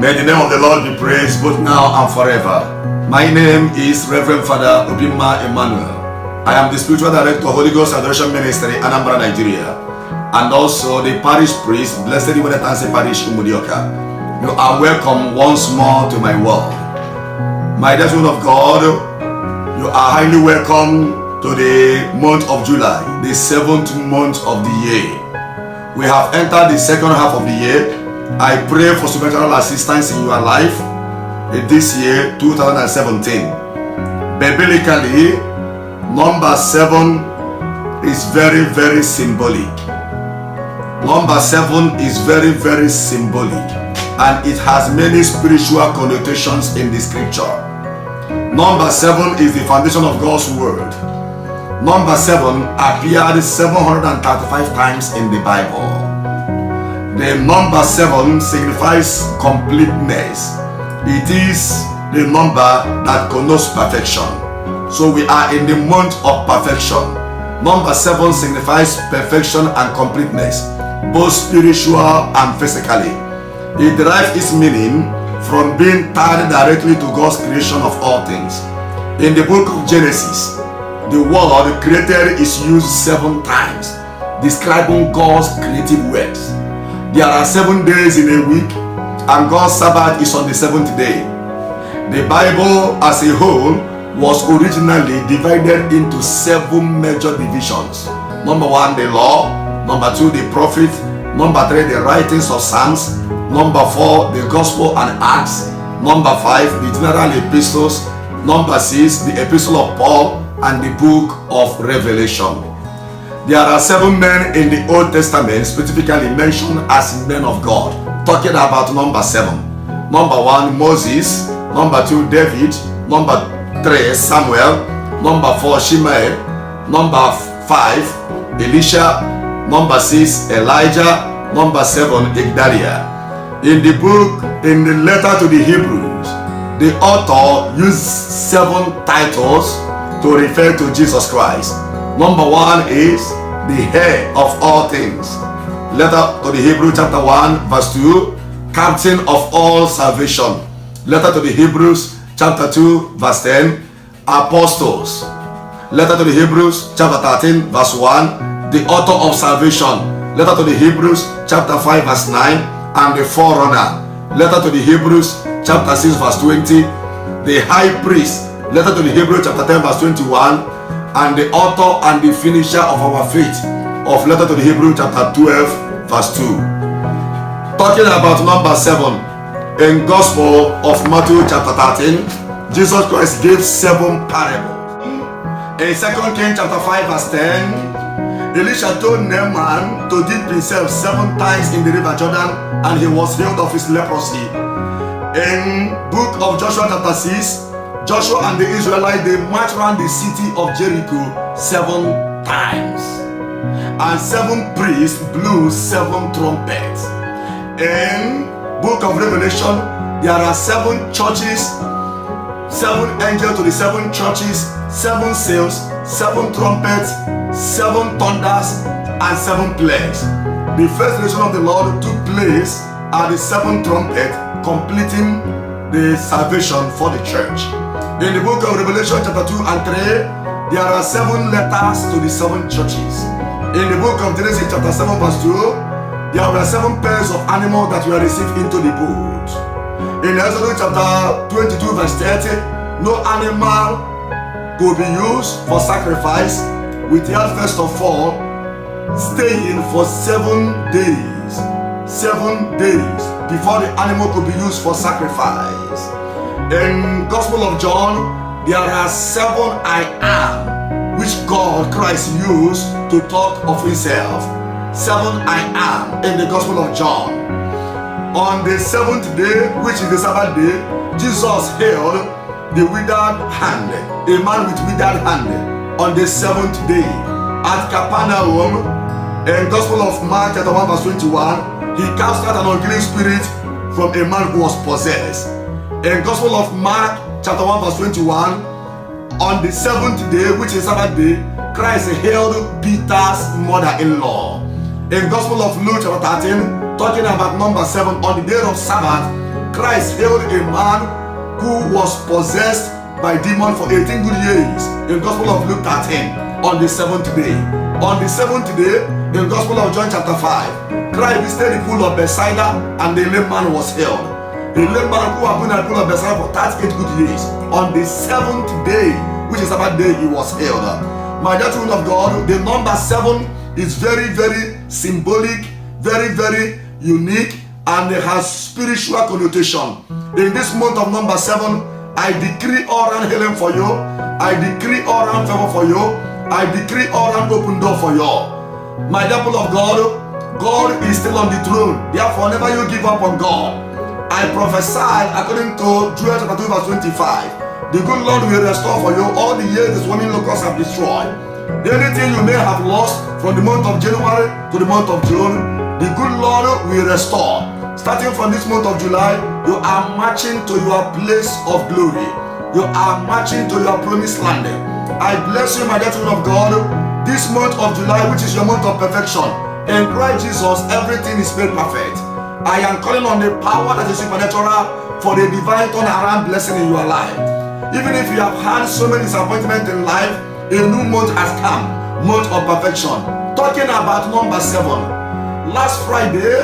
May the name of the Lord be praised both now and forever. My name is Reverend Father Obima Emmanuel. I am the Spiritual Director, Holy Ghost Adoration Ministry, Anambra, Nigeria, and also the Parish Priest, Blessed Iwenetanse Parish, Umudioka. You are welcome once more to my world. My dear children of God, you are highly welcome to the month of July, the 7th month of the year. We have entered the second half of the year. I pray for supernatural assistance in your life this year, 2017. Biblically, number 7 is very, very symbolic. Number 7 is very, very symbolic, and it has many spiritual connotations in the scripture. Number 7 is the foundation of God's word. Number 7 appeared 735 times in the Bible. The number 7 signifies completeness. It is the number that connotes perfection. So we are in the month of perfection. Number 7 signifies perfection and completeness, both spiritual and physically. It derives its meaning from being tied directly to God's creation of all things. In the book of Genesis, the word created is used 7 times, describing God's creative works. There are 7 days in a week, and God's Sabbath is on the 7th day. The Bible as a whole was originally divided into 7 major divisions. Number 1, the law. Number 2, the prophet. Number 3, the writings of Psalms. Number 4, the gospel and Acts. Number 5, the general epistles. Number 6, the epistle of Paul and the book of Revelation. There are 7 men in the Old Testament specifically mentioned as men of God, talking about number 7. Number 1, Moses. Number 2, David. Number 3, Samuel. Number 4, Shimei. Number 5, Elisha. Number 6, Elijah. Number 7, Igdaliah. In the letter to the Hebrews, the author used 7 titles to refer to Jesus Christ. Number 1 is the heir of all things. Letter to the Hebrews chapter 1 verse 2, captain of all salvation. Letter to the Hebrews chapter 2 verse 10, apostles. Letter to the Hebrews chapter 13 verse 1, the author of salvation. Letter to the Hebrews chapter 5 verse 9, and the forerunner. Letter to the Hebrews chapter 6 verse 20, the high priest. Letter to the Hebrews chapter 10 verse 21, and the author and the finisher of our faith, of letter to the Hebrews chapter 12 verse 2. Talking about number 7, in Gospel of Matthew chapter 13, Jesus Christ gave 7 parables. In 2 Kings chapter 5 verse 10, Elisha told Naaman to dip himself 7 times in the river Jordan, and he was healed of his leprosy. In book of Joshua chapter 6, Joshua and the Israelites, they marched around the city of Jericho 7 times, and 7 priests blew 7 trumpets. In book of Revelation, there are 7 churches, 7 angels to the 7 churches, 7 seals, 7 trumpets, 7 thunders, and 7 plagues. The first revelation of the Lord took place at the 7th trumpet, completing the salvation for the church. In the book of Revelation chapter 2 and 3, there are 7 letters to the 7 churches. In the book of Genesis chapter 7 verse 2, there were 7 pairs of animals that were received into the boat. In Exodus chapter 22 verse 30, no animal could be used for sacrifice without first of all staying for 7 days. 7 days before the animal could be used for sacrifice. In Gospel of John, there are 7 I am, which God Christ used to talk of himself. 7 I am in the Gospel of John. On the 7th day, which is the Sabbath day, Jesus healed the withered hand, a man with withered hand, on the 7th day. At Capernaum, in Gospel of Mark chapter 1 verse 21, he cast out an unclean spirit from a man who was possessed. In Gospel of Mark chapter 1 verse 21, on the 7th day, which is Sabbath day, Christ healed Peter's mother-in-law. In Gospel of Luke chapter 13, talking about number 7, on the day of Sabbath, Christ healed a man who was possessed by demon for 18 good years in Gospel of Luke 13 on the 7th day. On the 7th day, in Gospel of John chapter 5, Christ visited the pool of Bethsaida and the lame man was healed. A lame man who had been at the pool of Bethsaida for 38 good years. On the 7th day, which is Sabbath day, he was healed. My dear children of God, the number 7 is very, very symbolic, very, very unique, and it has spiritual connotation. In this month of number 7, I decree all round healing for you. I decree all round favor for you. I decree all round open door for you. My dear people of God, God is still on the throne. Therefore, never you give up on God. I prophesy according to Joel chapter 2 verse 25. The good Lord will restore for you all the years the swarming locusts have destroyed. Anything you may have lost from the month of January to the month of June, the good Lord will restore. Starting from this month of July, you are marching to your place of glory. You are marching to your promised land. I bless you, my dear children of God. This month of July, which is your month of perfection, in Christ Jesus, everything is made perfect. I am calling on the power that is supernatural for the divine turnaround blessing in your life. Even if you have had so many disappointments in life, a new month has come, month of perfection. Talking about number 7. Last Friday,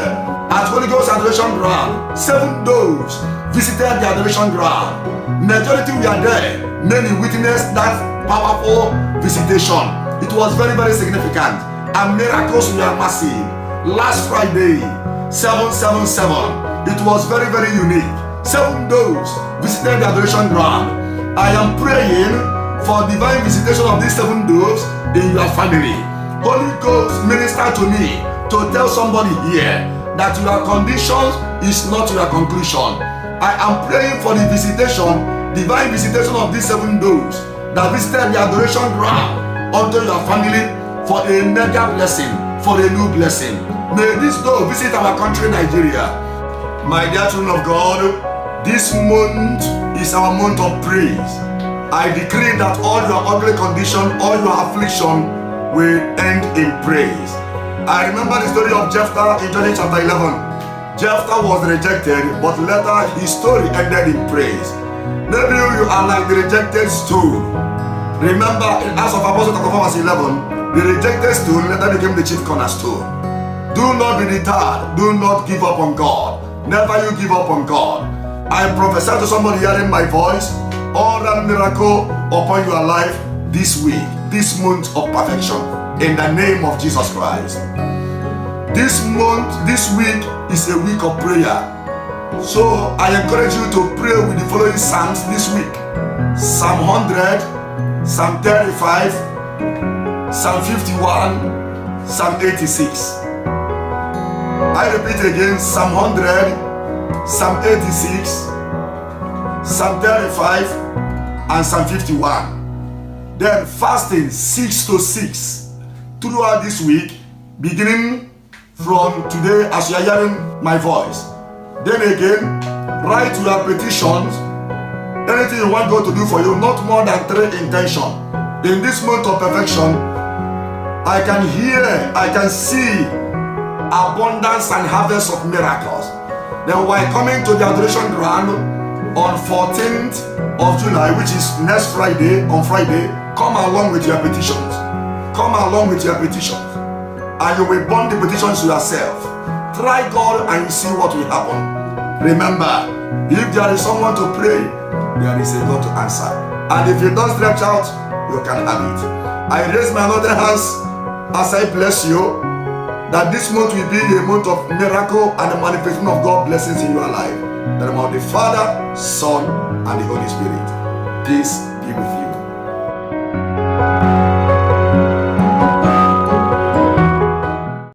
at Holy Ghost Adoration Ground, 7 doves visited the adoration ground. Majority were there. Many witnessed that powerful visitation. It was very, very significant, and miracles were massive. Last Friday, 777. It was very, very unique. 7 doves visited the adoration ground. I am praying for divine visitation of these 7 doves in your family. Holy Ghost, minister to me to tell somebody here that your conditions is not your conclusion. I am praying for the visitation, divine visitation of these 7 doves that visited the adoration ground unto your family for a mega blessing, for a new blessing. May this dove visit our country, Nigeria. My dear children of God, this month is our month of praise. I decree that all your ugly condition, all your affliction will end in praise. I remember the story of Jephthah in Judges chapter 11. Jephthah was rejected, but later his story ended in praise. Maybe you are like the rejected stone. Remember in Acts of Apostles chapter 4 verse 11, the rejected stone later became the chief cornerstone. Do not be deterred. Do not give up on God. Never you give up on God. I prophesy to somebody hearing my voice, all that miracle upon your life this week, this month of perfection, in the name of Jesus Christ. This month, this week is a week of prayer. So I encourage you to pray with the following Psalms this week. Psalm 100, Psalm 35, Psalm 51, Psalm 86. I repeat again, Psalm 100, Psalm 86, Psalm 35, and Psalm 51. Then fasting 6 to 6 throughout this week, beginning from today as you are hearing my voice. Then again, write your petitions, anything you want God to do for you, not more than 3 intentions. In this month of perfection, I can hear, I can see abundance and harvest of miracles. Then we're coming to the adoration ground on 14th of July, which is next Friday. On Friday, come along with your petitions. Come along with your petitions, and you will burn the petitions yourself. Try God and you see what will happen. Remember, if there is someone to pray, there is a God to answer. And if you don't stretch out, you can have it. I raise my other hands as I bless you, that this month will be a month of miracle and the manifestation of God's blessings in your life. In the name of the Father, Son, and the Holy Spirit. Peace be with you.